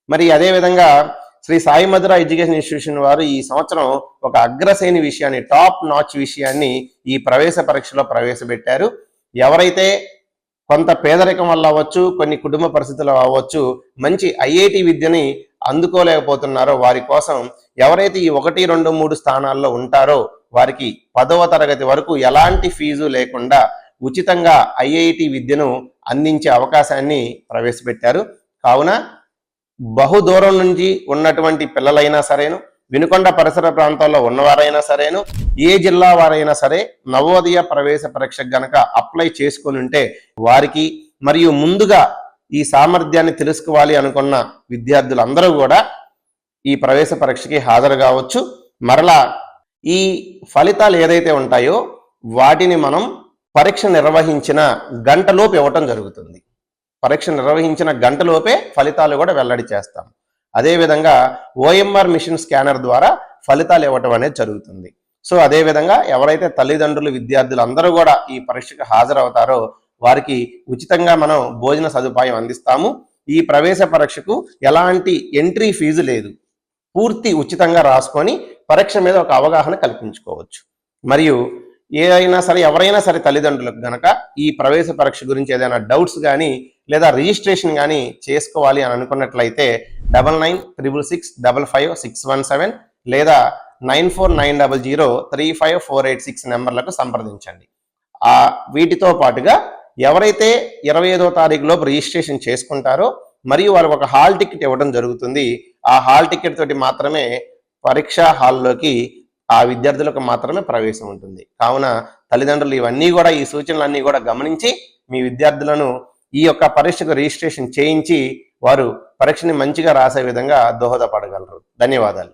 మరి అదేవిధంగా శ్రీ సాయి మధుర education institution వారు ఈ సంవత్సరం ఒక అగ్రశ్రేణి విషయాన్ని, టాప్ నాచ్ విషయాన్ని ఈ ప్రవేశ పరీక్షలో ప్రవేశపెట్టారు. ఎవరైతే కొంత పేదరికం వల్ల అవ్వచ్చు, కొన్ని కుటుంబ పరిస్థితులు అవ్వచ్చు, మంచి ఐఐటి విద్యని అందుకోలేకపోతున్నారో వారి కోసం ఎవరైతే ఈ 1, 2, 3 స్థానాల్లో ఉంటారో వారికి 10వ తరగతి వరకు ఎలాంటి ఫీజు లేకుండా ఉచితంగా ఐఐటి విద్యను అందించే అవకాశాన్ని ప్రవేశపెట్టారు. కావున బహుదూరం నుంచి ఉన్నటువంటి పిల్లలైనా సరేను, వినుకొండ పరిసర ప్రాంతాల్లో ఉన్నవారైనా సరేను, ఏ జిల్లా వారైనా సరే నవోదయ ప్రవేశ పరీక్షకు గనక అప్లై చేసుకుని ఉంటే వారికి, మరియు ముందుగా ఈ సామర్థ్యాన్ని తెలుసుకోవాలి అనుకున్న విద్యార్థులందరూ కూడా ఈ ప్రవేశ పరీక్షకి హాజరు కావచ్చు. మరలా ఈ ఫలితాలు ఏదైతే ఉంటాయో వాటిని మనం పరీక్ష నిర్వహించిన గంటలోపు ఇవ్వటం జరుగుతుంది. పరీక్ష నిర్వహించిన గంటలోపే ఫలితాలు కూడా వెల్లడి చేస్తాం. అదేవిధంగా ఓఎంఆర్ మిషన్ స్కానర్ ద్వారా ఫలితాలు ఇవ్వటం అనేది జరుగుతుంది. సో అదేవిధంగా ఎవరైతే తల్లిదండ్రులు, విద్యార్థులు అందరూ కూడా ఈ పరీక్షకు హాజరవుతారో వారికి ఉచితంగా మనం భోజన సదుపాయం అందిస్తాము. ఈ ప్రవేశ పరీక్షకు ఎలాంటి ఎంట్రీ ఫీజు లేదు, పూర్తి ఉచితంగా రాసుకొని పరీక్ష మీద ఒక అవగాహన కల్పించుకోవచ్చు. మరియు ఎవరైనా సరే తల్లిదండ్రులకు గనక ఈ ప్రవేశ పరీక్ష గురించి ఏదైనా డౌట్స్ కానీ లేదా రిజిస్ట్రేషన్ కానీ చేసుకోవాలి అని అనుకున్నట్లయితే 9966655617 లేదా 9490035486 నెంబర్లకు సంప్రదించండి. వీటితో పాటుగా ఎవరైతే 25వ తారీఖు లోపు రిజిస్ట్రేషన్ చేసుకుంటారో మరియు వాళ్ళకి ఒక హాల్ టికెట్ ఇవ్వడం జరుగుతుంది. ఆ హాల్ టికెట్ తోటి మాత్రమే పరీక్షా హాల్లోకి ఆ విద్యార్థులకు మాత్రమే ప్రవేశం ఉంటుంది. కావున తల్లిదండ్రులు ఇవన్నీ కూడా, ఈ సూచనలన్నీ కూడా గమనించి మీ విద్యార్థులను ఈ యొక్క పరీక్షకు రిజిస్ట్రేషన్ చేయించి వారు పరీక్షని మంచిగా రాసే విధంగా దోహదపడగలరు. ధన్యవాదాలు.